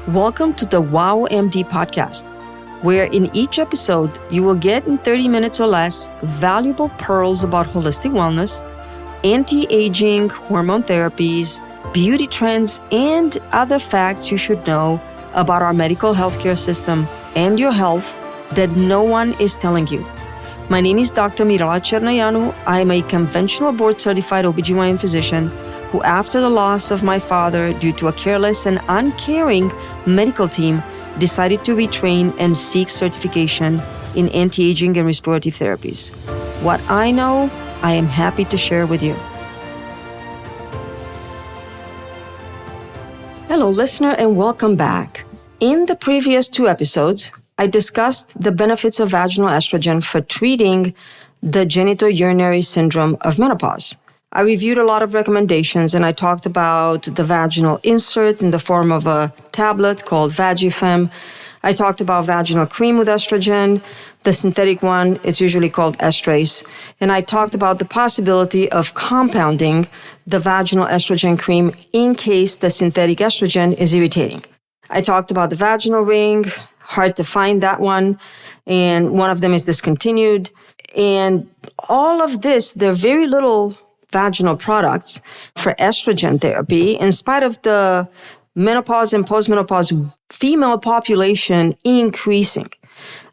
Welcome to the Wow MD podcast, where in each episode you will get in 30 minutes or less valuable pearls about holistic wellness, anti-aging, hormone therapies, beauty trends, and other facts you should know about our medical healthcare system and your health that no one is telling you. My name is Dr. Mirala Chernayanu. I am a conventional board-certified OBGYN physician who, after the loss of my father due to a careless and uncaring medical team, decided to retrain and seek certification in anti-aging and restorative therapies. What I know, I am happy to share with you. Hello, listener, and welcome back. In the previous 2 episodes, I discussed the benefits of vaginal estrogen for treating the genitourinary syndrome of menopause. I reviewed a lot of recommendations, and I talked about the vaginal insert in the form of a tablet called VagiFem. I talked about vaginal cream with estrogen, the synthetic one, it's usually called Estrace. And I talked about the possibility of compounding the vaginal estrogen cream in case the synthetic estrogen is irritating. I talked about the vaginal ring, hard to find that one, and one of them is discontinued. And all of this, there are very little vaginal products for estrogen therapy, in spite of the menopause and postmenopause female population increasing.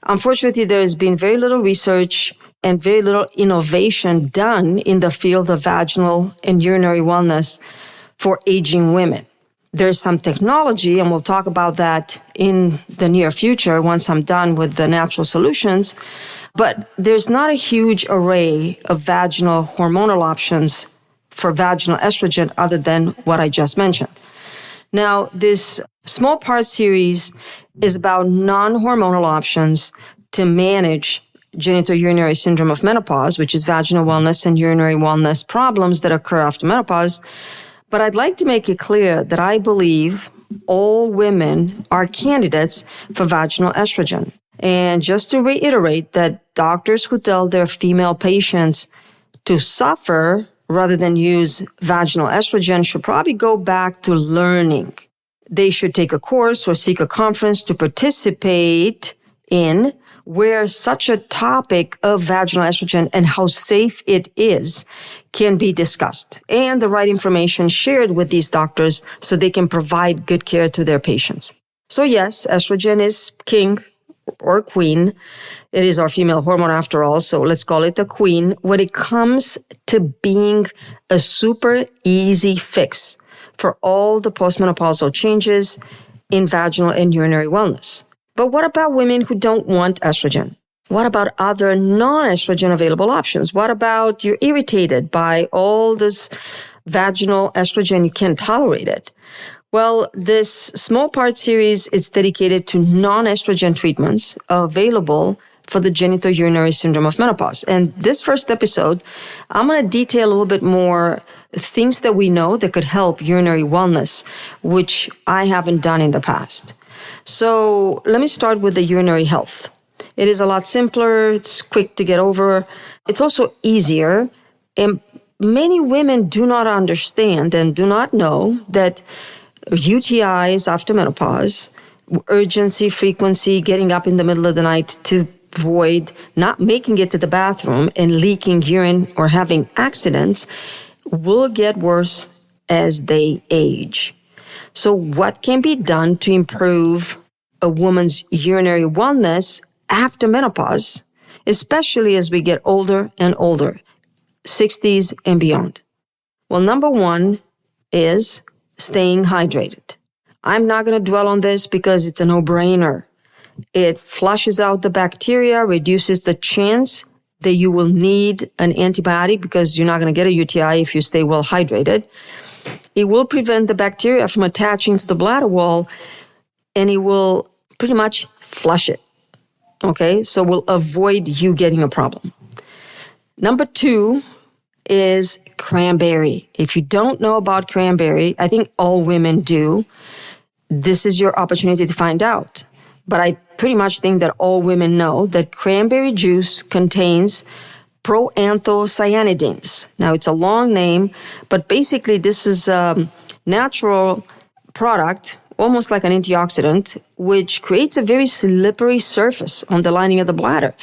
Unfortunately, there has been very little research and very little innovation done in the field of vaginal and urinary wellness for aging women. There's some technology, and we'll talk about that in the near future once I'm done with the natural solutions. But there's not a huge array of vaginal hormonal options for vaginal estrogen other than what I just mentioned. Now, this small part series is about non-hormonal options to manage genitourinary syndrome of menopause, which is vaginal wellness and urinary wellness problems that occur after menopause. But I'd like to make it clear that I believe all women are candidates for vaginal estrogen. And just to reiterate that doctors who tell their female patients to suffer rather than use vaginal estrogen should probably go back to learning. They should take a course or seek a conference to participate in where such a topic of vaginal estrogen and how safe it is can be discussed, and the right information shared with these doctors so they can provide good care to their patients. So yes, estrogen is king or queen. It is our female hormone after all, so let's call it the queen when it comes to being a super easy fix for all the postmenopausal changes in vaginal and urinary wellness. But what about women who don't want estrogen? What about other non-estrogen available options? What about you're irritated by all this vaginal estrogen, you can't tolerate it? Well, this small part series is dedicated to non-estrogen treatments available for the genitourinary syndrome of menopause. And this first episode, I'm going to detail a little bit more things that we know that could help urinary wellness, which I haven't done in the past. So let me start with the urinary health. It is a lot simpler. It's quick to get over. It's also easier. And many women do not understand and do not know that UTIs after menopause, urgency, frequency, getting up in the middle of the night to void, not making it to the bathroom and leaking urine or having accidents will get worse as they age. So what can be done to improve a woman's urinary wellness after menopause, especially as we get older and older, 60s and beyond? Well, number one is staying hydrated. I'm not going to dwell on this because it's a no-brainer. It flushes out the bacteria, reduces the chance that you will need an antibiotic because you're not going to get a UTI if you stay well hydrated. It will prevent the bacteria from attaching to the bladder wall, and it will pretty much flush it. Okay, so we'll avoid you getting a problem. Number 2 is Cranberry. If you don't know about Cranberry, I think all women do. This is your opportunity to find out. But I pretty much think that all women know that cranberry juice contains proanthocyanidins. Now, it's a long name, but basically this is a natural product almost like an antioxidant, which creates a very slippery surface on the lining of the bladder.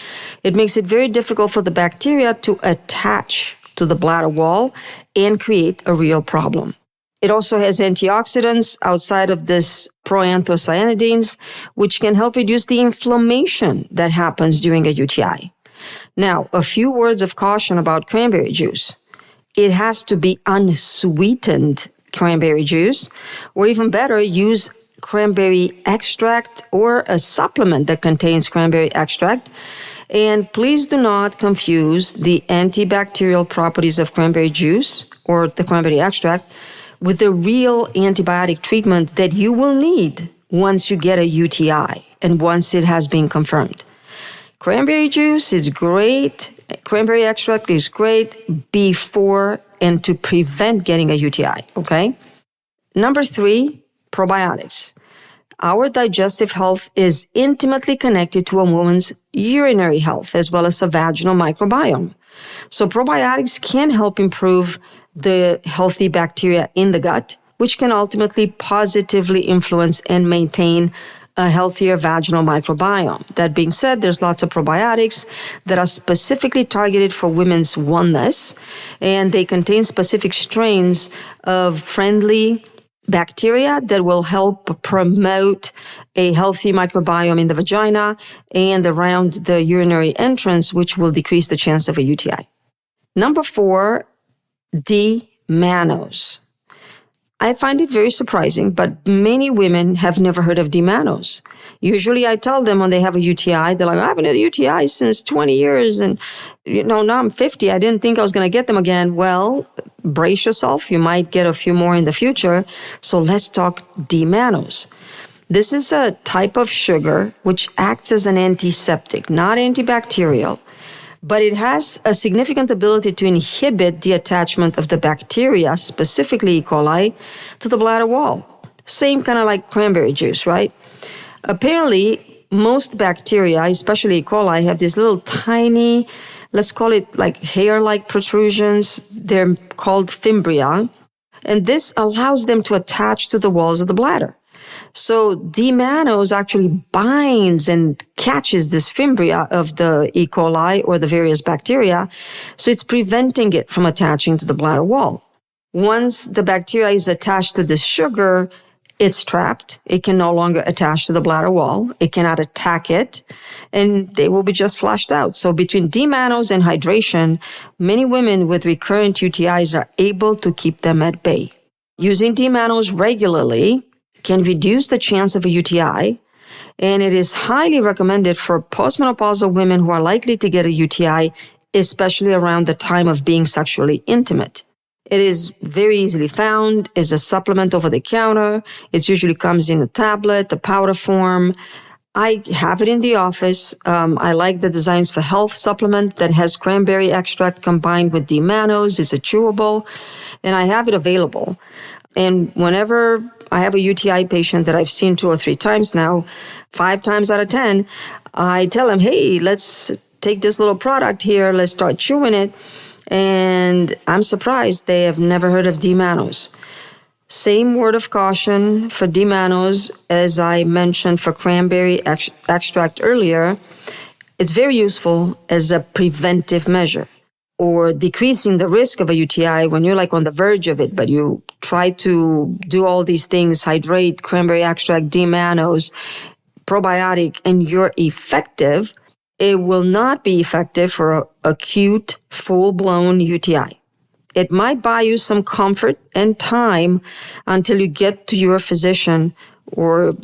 It makes it very difficult for the bacteria to attach to the bladder wall and create a real problem. It also has antioxidants outside of this proanthocyanidins, which can help reduce the inflammation that happens during a UTI. Now, a few words of caution about cranberry juice. It has to be unsweetened cranberry juice, or even better, use cranberry extract or a supplement that contains cranberry extract. And please do not confuse the antibacterial properties of cranberry juice or the cranberry extract with the real antibiotic treatment that you will need once you get a UTI and once it has been confirmed. Cranberry juice is great. Cranberry extract is great before and to prevent getting a UTI, okay? Number 3, probiotics. Our digestive health is intimately connected to a woman's urinary health as well as a vaginal microbiome. So probiotics can help improve the healthy bacteria in the gut, which can ultimately positively influence and maintain a healthier vaginal microbiome. That being said, there's lots of probiotics that are specifically targeted for women's wellness, and they contain specific strains of friendly bacteria that will help promote a healthy microbiome in the vagina and around the urinary entrance, which will decrease the chance of a UTI. Number 4, D-mannose. I find it very surprising, but many women have never heard of D-mannose. Usually I tell them when they have a UTI, they're like, I haven't had a UTI since 20 years. And, now I'm 50. I didn't think I was going to get them again. Well, brace yourself. You might get a few more in the future. So let's talk D-mannose. This is a type of sugar which acts as an antiseptic, not antibacterial. But it has a significant ability to inhibit the attachment of the bacteria, specifically E. coli, to the bladder wall. Same kind of like cranberry juice, right? Apparently, most bacteria, especially E. coli, have these little tiny, let's call it like hair-like protrusions. They're called fimbria. And this allows them to attach to the walls of the bladder. So D-mannose actually binds and catches this fimbria of the E. coli or the various bacteria, so it's preventing it from attaching to the bladder wall. Once the bacteria is attached to this sugar, it's trapped. It can no longer attach to the bladder wall. It cannot attack it, and they will be just flushed out. So between D-mannose and hydration, many women with recurrent UTIs are able to keep them at bay. Using D-mannose regularly can reduce the chance of a UTI, and it is highly recommended for postmenopausal women who are likely to get a UTI, especially around the time of being sexually intimate. It is very easily found, is a supplement over the counter. It usually comes in a tablet, a powder form. I have it in the office. I like the Designs for Health supplement that has cranberry extract combined with D-mannose. It's a chewable, and I have it available. And whenever I have a UTI patient that I've seen 2 or 3 times now, 5 times out of 10, I tell them, hey, let's take this little product here. Let's start chewing it. And I'm surprised they have never heard of D-mannose. Same word of caution for D-mannose as I mentioned for cranberry extract earlier. It's very useful as a preventive measure, or decreasing the risk of a UTI when you're like on the verge of it, but you try to do all these things, hydrate, cranberry extract, D-mannose, probiotic, and you're effective. It will not be effective for an acute, full-blown UTI. It might buy you some comfort and time until you get to your physician or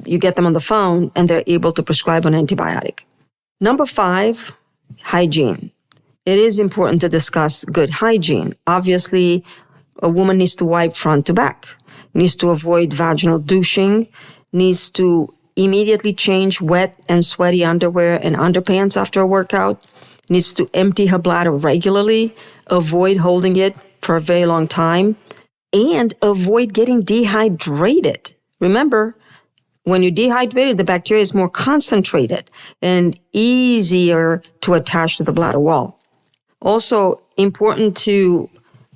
you get them on the phone and they're able to prescribe an antibiotic. Number 5, hygiene. It is important to discuss good hygiene. Obviously, a woman needs to wipe front to back, needs to avoid vaginal douching, needs to immediately change wet and sweaty underwear and underpants after a workout, needs to empty her bladder regularly, avoid holding it for a very long time, and avoid getting dehydrated. Remember, when you're dehydrated, the bacteria is more concentrated and easier to attach to the bladder wall. Also important to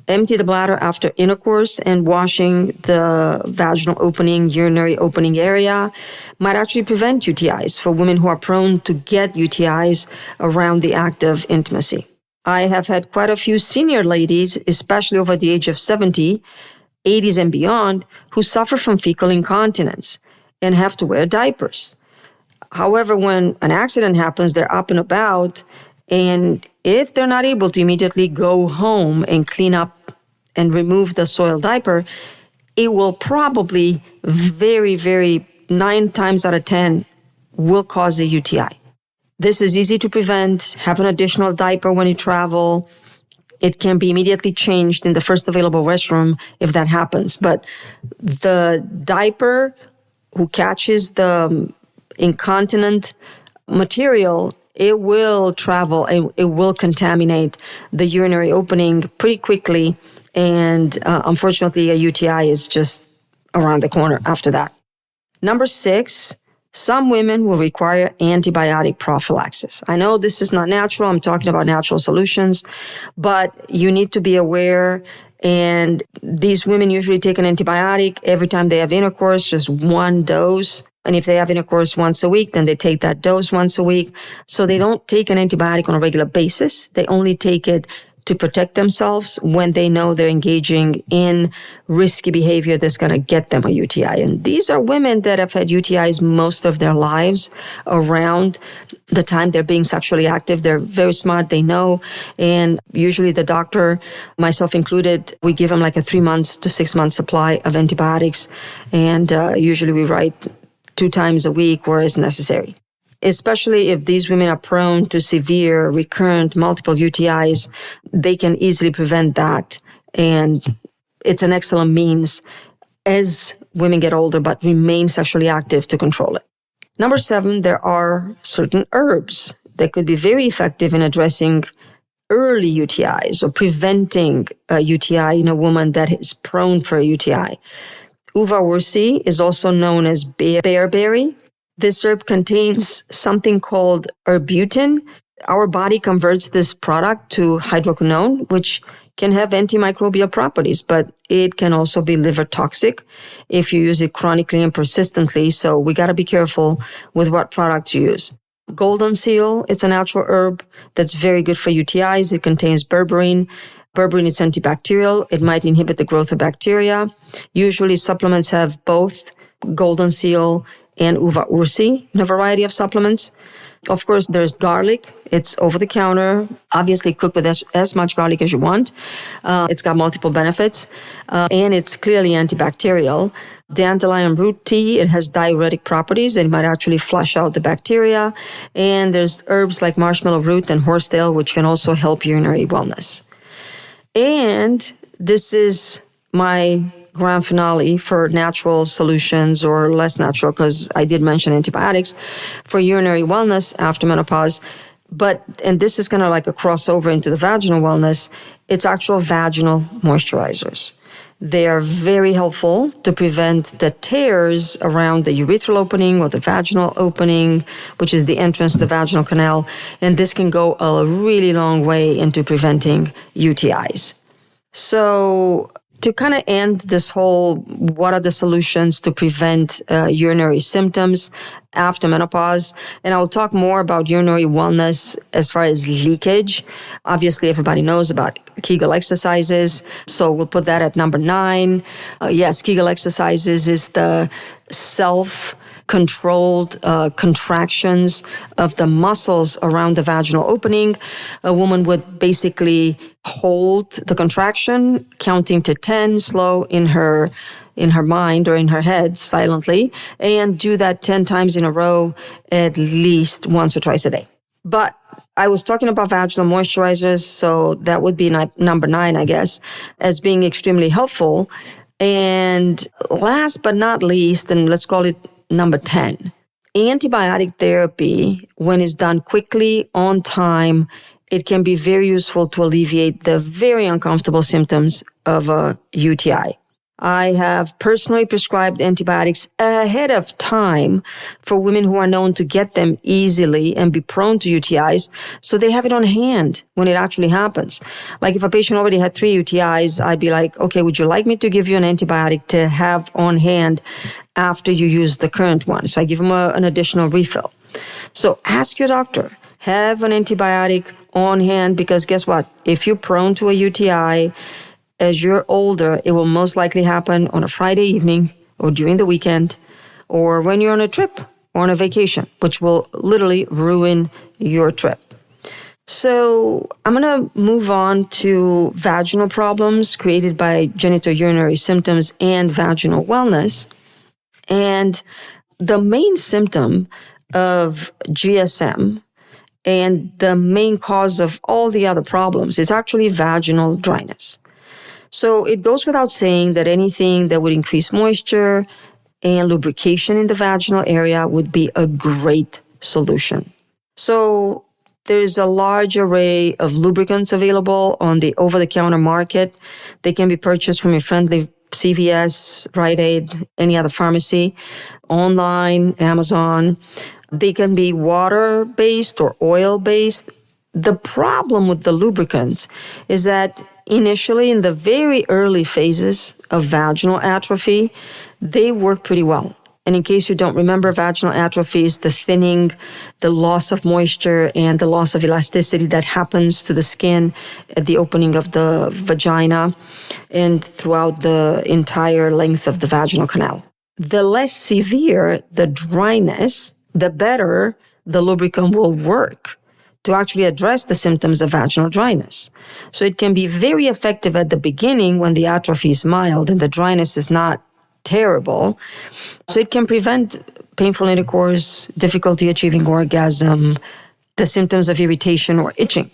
Empty the bladder after intercourse, and washing the vaginal opening, urinary opening area might actually prevent UTIs for women who are prone to get UTIs around the act of intimacy. I have had quite a few senior ladies, especially over the age of 70, 80s and beyond, who suffer from fecal incontinence and have to wear diapers. However, when an accident happens, they're up and about, and if they're not able to immediately go home and clean up and remove the soiled diaper, it will probably very 9 times out of 10 will cause a UTI. This is easy to prevent. Have an additional diaper when you travel. It can be immediately changed in the first available restroom if that happens. But the diaper who catches the incontinent material, it will travel and it will contaminate the urinary opening pretty quickly. And unfortunately, a UTI is just around the corner after that. Number 6, some women will require antibiotic prophylaxis. I know this is not natural. I'm talking about natural solutions, but you need to be aware. And these women usually take an antibiotic every time they have intercourse, just 1 dose. And if they have intercourse once a week, then they take that dose once a week. So they don't take an antibiotic on a regular basis. They only take it to protect themselves when they know they're engaging in risky behavior that's going to get them a UTI. And these are women that have had UTIs most of their lives around the time they're being sexually active. They're very smart. They know. And usually the doctor, myself included, we give them like a 3 months to 6 months supply of antibiotics. And usually we write 2 times a week where it's necessary. Especially if these women are prone to severe, recurrent, multiple UTIs, they can easily prevent that. And it's an excellent means as women get older but remain sexually active to control it. Number 7, there are certain herbs that could be very effective in addressing early UTIs or preventing a UTI in a woman that is prone for a UTI. Uva ursi is also known as bearberry. This herb contains something called arbutin. Our body converts this product to hydroquinone, which can have antimicrobial properties, but it can also be liver toxic if you use it chronically and persistently. So we got to be careful with what products you use. Golden seal, it's a natural herb that's very good for UTIs. It contains berberine. Berberine is antibacterial. It might inhibit the growth of bacteria. Usually supplements have both golden seal and uva ursi in a variety of supplements. Of course, there's garlic. It's over the counter. Obviously, cook with as much garlic as you want. It's got multiple benefits, and it's clearly antibacterial. Dandelion root tea, it has diuretic properties. It might actually flush out the bacteria. And there's herbs like marshmallow root and horsetail, which can also help urinary wellness. And this is my grand finale for natural solutions or less natural, because I did mention antibiotics for urinary wellness after menopause. But, and this is kind of like a crossover into the vaginal wellness, it's actual vaginal moisturizers. They are very helpful to prevent the tears around the urethral opening or the vaginal opening, which is the entrance to the vaginal canal. And this can go a really long way into preventing UTIs. So to kind of end this whole, what are the solutions to prevent urinary symptoms after menopause? And I'll talk more about urinary wellness as far as leakage. Obviously, everybody knows about Kegel exercises. So we'll put that at number 9. Yes, Kegel exercises is the self-controlled contractions of the muscles around the vaginal opening. A woman would basically hold the contraction, counting to 10, slow in her mind or in her head silently, and do that 10 times in a row at least once or twice a day. But I was talking about vaginal moisturizers, so that would be number 9, I guess, as being extremely helpful. And last but not least, and let's call it number 10, antibiotic therapy, when it's done quickly, on time, it can be very useful to alleviate the very uncomfortable symptoms of a UTI. I have personally prescribed antibiotics ahead of time for women who are known to get them easily and be prone to UTIs, so they have it on hand when it actually happens. Like if a patient already had 3 UTIs, I'd be like, okay, would you like me to give you an antibiotic to have on hand after you use the current one? So I give them an additional refill. So ask your doctor, have an antibiotic on hand, because guess what? If you're prone to a UTI, as you're older, it will most likely happen on a Friday evening or during the weekend or when you're on a trip or on a vacation, which will literally ruin your trip. So I'm going to move on to vaginal problems created by genitourinary symptoms and vaginal wellness. And the main symptom of GSM and the main cause of all the other problems is actually vaginal dryness. So it goes without saying that anything that would increase moisture and lubrication in the vaginal area would be a great solution. So there's a large array of lubricants available on the over-the-counter market. They can be purchased from your friendly CVS, Rite Aid, any other pharmacy, online, Amazon. They can be water-based or oil-based. The problem with the lubricants is that initially, in the very early phases of vaginal atrophy, they work pretty well. And in case you don't remember, vaginal atrophy is the thinning, the loss of moisture, and the loss of elasticity that happens to the skin at the opening of the vagina and throughout the entire length of the vaginal canal. The less severe the dryness, the better the lubricant will work to actually address the symptoms of vaginal dryness. So it can be very effective at the beginning when the atrophy is mild and the dryness is not terrible. So it can prevent painful intercourse, difficulty achieving orgasm, the symptoms of irritation or itching.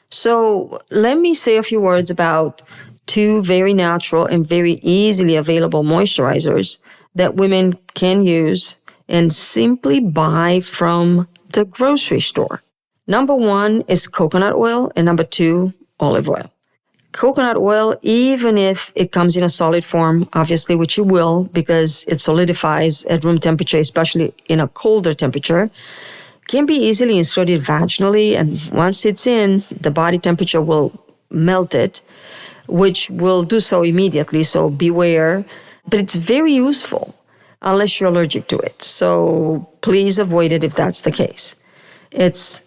So let me say a few words about 2 very natural and very easily available moisturizers that women can use and simply buy from the grocery store. Number 1 is coconut oil, and number 2, olive oil. Coconut oil, even if it comes in a solid form, obviously, which it will, because it solidifies at room temperature, especially in a colder temperature, can be easily inserted vaginally. And once it's in, the body temperature will melt it, which will do so immediately. So beware. But it's very useful unless you're allergic to it. So please avoid it if that's the case. It's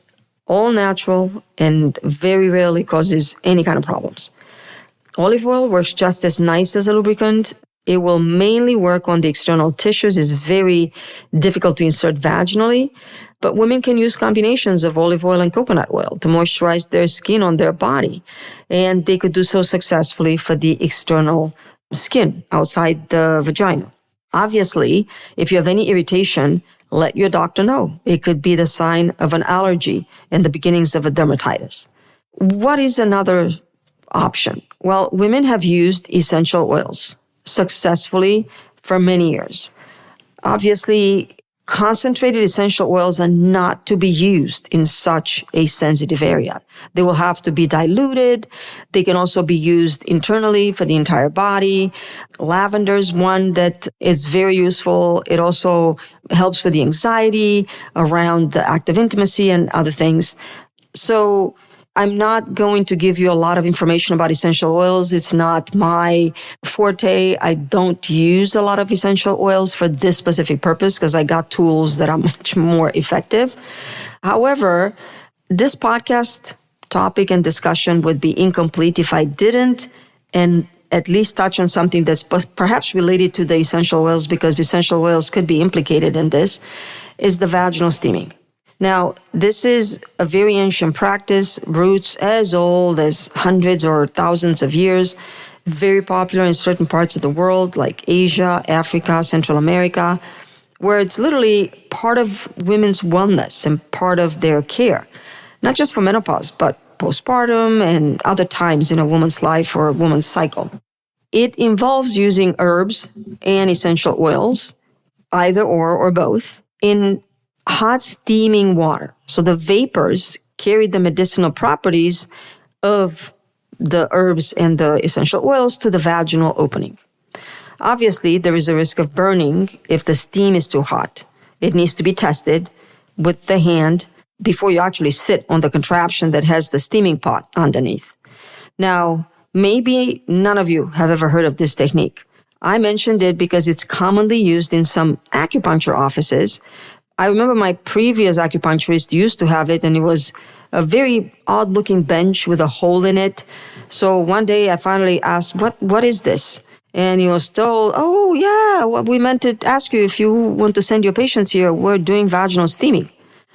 all natural and very rarely causes any kind of problems. Olive oil works just as nice as a lubricant. It will mainly work on the external tissues. It's very difficult to insert vaginally, but women can use combinations of olive oil and coconut oil to moisturize their skin on their body. And they could do so successfully for the external skin outside the vagina. Obviously, if you have any irritation, let your doctor know. It could be the sign of an allergy and the beginnings of a dermatitis. What is another option? Well, women have used essential oils successfully for many years. Obviously, concentrated essential oils are not to be used in such a sensitive area. They will have to be diluted. They can also be used internally for the entire body. Lavender is one that is very useful. It also helps with the anxiety around the act of intimacy and other things. So I'm not going to give you a lot of information about essential oils. It's not my forte. I don't use a lot of essential oils for this specific purpose because I got tools that are much more effective. However, this podcast topic and discussion would be incomplete if I didn't and at least touch on something that's perhaps related to the essential oils, because essential oils could be implicated in this, is the vaginal steaming. Now, this is a very ancient practice, roots as old as hundreds or thousands of years, very popular in certain parts of the world like Asia, Africa, Central America, where it's literally part of women's wellness and part of their care, not just for menopause, but postpartum and other times in a woman's life or a woman's cycle. It involves using herbs and essential oils, either or both, in hot steaming water. So the vapors carry the medicinal properties of the herbs and the essential oils to the vaginal opening. Obviously, there is a risk of burning if the steam is too hot. It needs to be tested with the hand before you actually sit on the contraption that has the steaming pot underneath. Now, maybe none of you have ever heard of this technique. I mentioned it because it's commonly used in some acupuncture offices. I remember my previous acupuncturist used to have it, and it was a very odd-looking bench with a hole in it. So one day I finally asked, what is this? And he was told, oh, yeah, well, we meant to ask you if you want to send your patients here. We're doing vaginal steaming.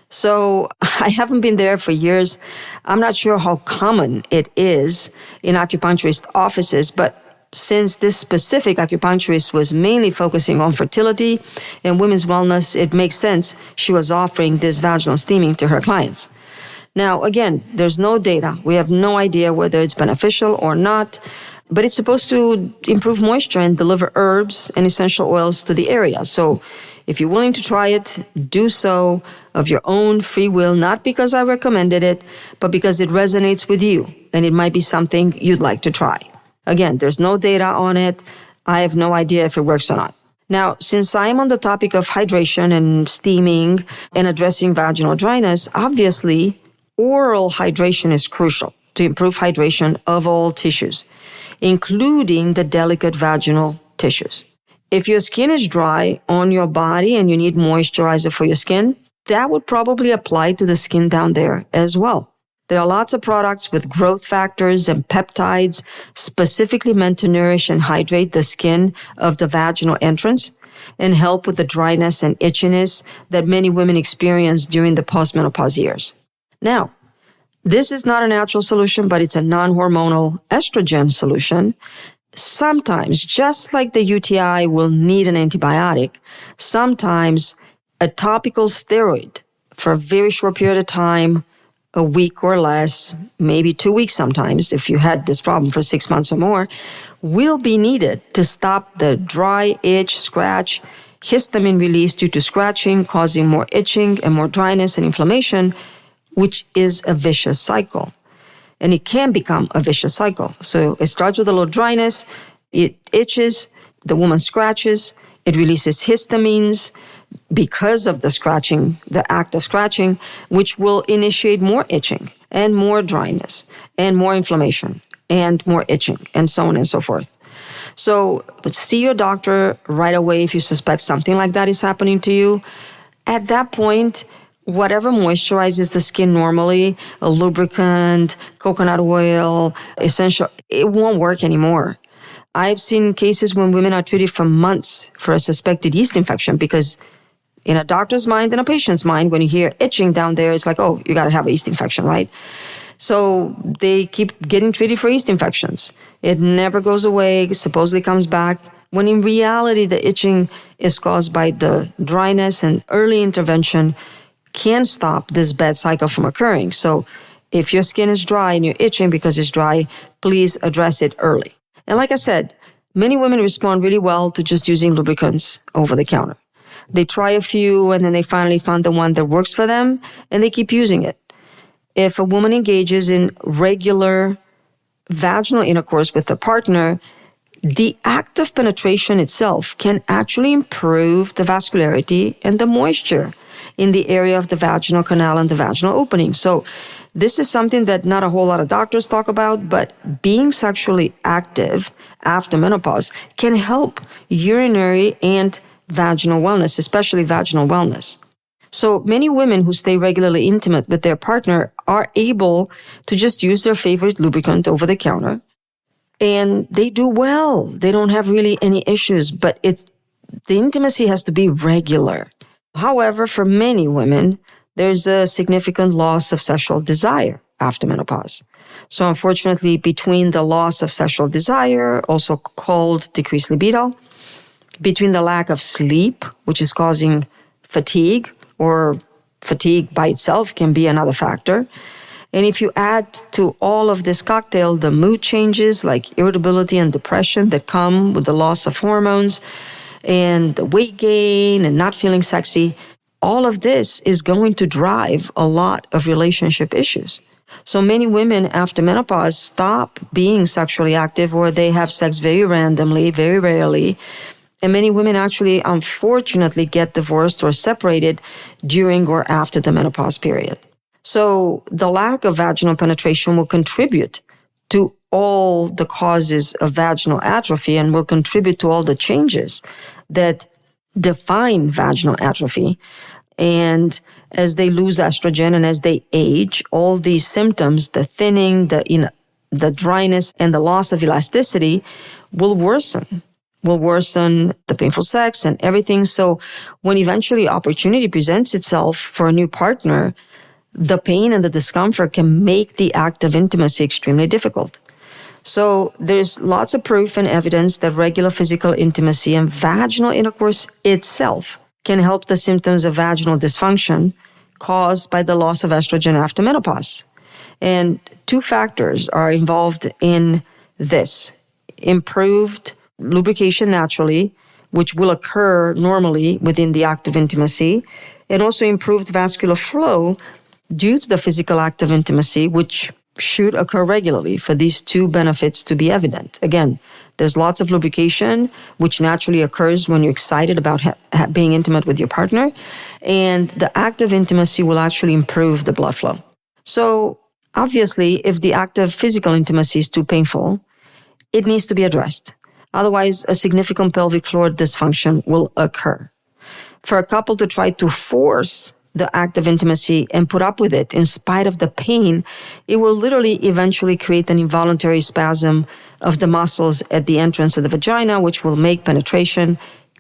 So I haven't been there for years. I'm not sure how common it is in acupuncturist offices, but since this specific acupuncturist was mainly focusing on fertility and women's wellness, it makes sense she was offering this vaginal steaming to her clients. Now, again, there's no data. We have no idea whether it's beneficial or not, but it's supposed to improve moisture and deliver herbs and essential oils to the area. So if you're willing to try it, do so of your own free will, not because I recommended it, but because it resonates with you and it might be something you'd like to try. Again, there's no data on it. I have no idea if it works or not. Now, since I am on the topic of hydration and steaming and addressing vaginal dryness, obviously, oral hydration is crucial to improve hydration of all tissues, including the delicate vaginal tissues. If your skin is dry on your body and you need moisturizer for your skin, that would probably apply to the skin down there as well. There are lots of products with growth factors and peptides specifically meant to nourish and hydrate the skin of the vaginal entrance and help with the dryness and itchiness that many women experience during the postmenopause years. Now, this is not a natural solution, but it's a non-hormonal estrogen solution. Sometimes, just like the UTI will need an antibiotic, sometimes a topical steroid for a very short period of time, a week or less, maybe 2 weeks sometimes, if you had this problem for 6 months or more, will be needed to stop the dry, itch, scratch, histamine release due to scratching, causing more itching and more dryness and inflammation, which is a vicious cycle. And it can become a vicious cycle. So it starts with a little dryness, it itches, the woman scratches, it releases histamines because of the scratching, the act of scratching, which will initiate more itching and more dryness and more inflammation and more itching and so on and so forth. So see your doctor right away if you suspect something like that is happening to you. At that point, whatever moisturizes the skin normally, a lubricant, coconut oil, essential, it won't work anymore. I've seen cases when women are treated for months for a suspected yeast infection because in a doctor's mind and a patient's mind, when you hear itching down there, it's like, oh, you got to have a yeast infection, right? So they keep getting treated for yeast infections. It never goes away, supposedly comes back, when in reality, the itching is caused by the dryness, and early intervention can stop this bad cycle from occurring. So if your skin is dry and you're itching because it's dry, please address it early. And like I said, many women respond really well to just using lubricants over the counter. They try a few and then they finally find the one that works for them and they keep using it. If a woman engages in regular vaginal intercourse with a partner, the act of penetration itself can actually improve the vascularity and the moisture in the area of the vaginal canal and the vaginal opening. So this is something that not a whole lot of doctors talk about, but being sexually active after menopause can help urinary and vaginal wellness, especially vaginal wellness. So many women who stay regularly intimate with their partner are able to just use their favorite lubricant over the counter, and they do well. They don't have really any issues, but the intimacy has to be regular. However, for many women, there's a significant loss of sexual desire after menopause. So unfortunately, between the loss of sexual desire, also called decreased libido, between the lack of sleep, which is causing fatigue, or fatigue by itself can be another factor. And if you add to all of this cocktail the mood changes like irritability and depression that come with the loss of hormones, and the weight gain and not feeling sexy, all of this is going to drive a lot of relationship issues. So many women after menopause stop being sexually active, or they have sex very randomly, very rarely. And many women actually, unfortunately, get divorced or separated during or after the menopause period. So the lack of vaginal penetration will contribute to all the causes of vaginal atrophy and will contribute to all the changes that define vaginal atrophy. And as they lose estrogen and as they age, all these symptoms, the thinning, the dryness, and the loss of elasticity will worsen the painful sex and everything. So when eventually opportunity presents itself for a new partner, the pain and the discomfort can make the act of intimacy extremely difficult. So there's lots of proof and evidence that regular physical intimacy and vaginal intercourse itself can help the symptoms of vaginal dysfunction caused by the loss of estrogen after menopause. And two factors are involved in this: improved lubrication naturally, which will occur normally within the act of intimacy, and also improved vascular flow due to the physical act of intimacy, which should occur regularly for these two benefits to be evident. Again, there's lots of lubrication, which naturally occurs when you're excited about being intimate with your partner, and the act of intimacy will actually improve the blood flow. So obviously, if the act of physical intimacy is too painful, it needs to be addressed. Otherwise, a significant pelvic floor dysfunction will occur. For a couple to try to force the act of intimacy and put up with it in spite of the pain, it will literally eventually create an involuntary spasm of the muscles at the entrance of the vagina, which will make penetration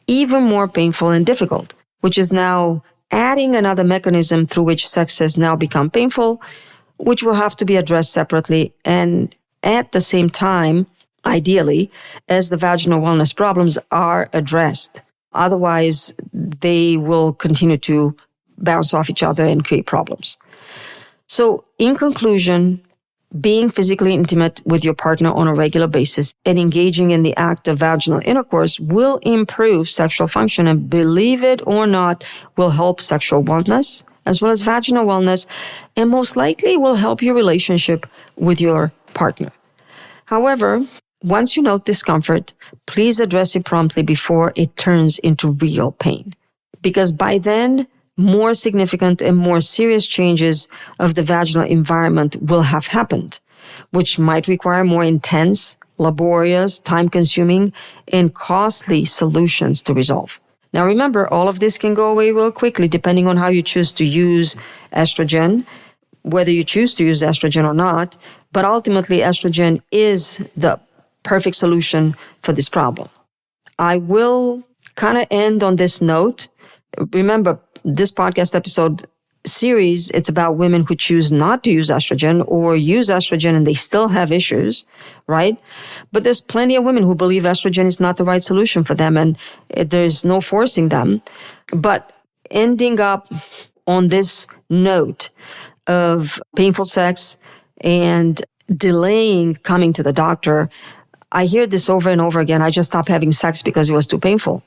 even more painful and difficult, which is now adding another mechanism through which sex has now become painful, which will have to be addressed separately and at the same time, ideally, as the vaginal wellness problems are addressed. Otherwise, they will continue to bounce off each other and create problems. So in conclusion, being physically intimate with your partner on a regular basis and engaging in the act of vaginal intercourse will improve sexual function, and believe it or not, will help sexual wellness as well as vaginal wellness, and most likely will help your relationship with your partner. However, once you note discomfort, please address it promptly before it turns into real pain, because by then, more significant and more serious changes of the vaginal environment will have happened, which might require more intense, laborious, time-consuming, and costly solutions to resolve. Now remember, all of this can go away real quickly depending on how you choose to use estrogen, whether you choose to use estrogen or not, but ultimately estrogen is the perfect solution for this problem. I will kind of end on this note. Remember, this podcast episode series, it's about women who choose not to use estrogen or use estrogen and they still have issues, right? But there's plenty of women who believe estrogen is not the right solution for them, and there's no forcing them. But ending up on this note of painful sex and delaying coming to the doctor, I hear this over and over again. I just stopped having sex because it was too painful,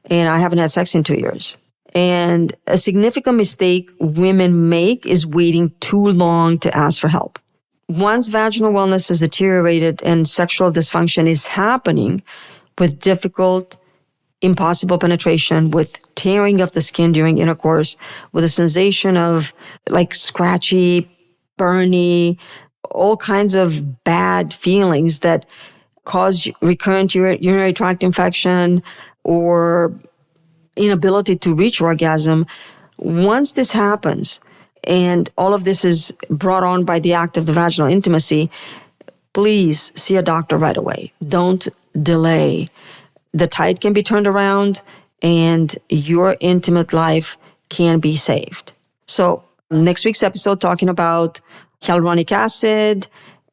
and I haven't had sex in 2 years. And a significant mistake women make is waiting too long to ask for help. Once vaginal wellness has deteriorated and sexual dysfunction is happening with difficult, impossible penetration, with tearing of the skin during intercourse, with a sensation of like scratchy, burny, all kinds of bad feelings that cause recurrent urinary tract infection or inability to reach orgasm. Once this happens, and all of this is brought on by the act of the vaginal intimacy, please see a doctor right away. Don't delay. The tide can be turned around and your intimate life can be saved. So next week's episode, talking about hyaluronic acid,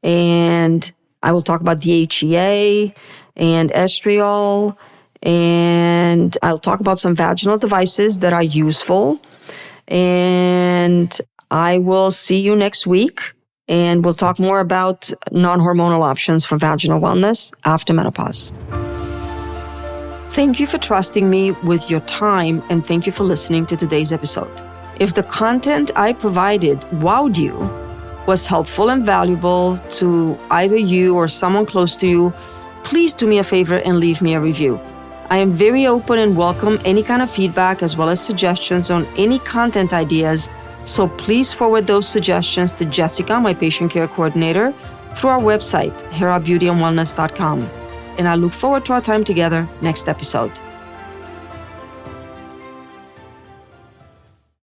and I will talk about DHEA and estriol, and I'll talk about some vaginal devices that are useful. And I will see you next week, and we'll talk more about non-hormonal options for vaginal wellness after menopause. Thank you for trusting me with your time, and thank you for listening to today's episode. If the content I provided wowed you, was helpful and valuable to either you or someone close to you, please do me a favor and leave me a review. I am very open and welcome any kind of feedback as well as suggestions on any content ideas. So please forward those suggestions to Jessica, my patient care coordinator, through our website, herabeautyandwellness.com. And I look forward to our time together next episode.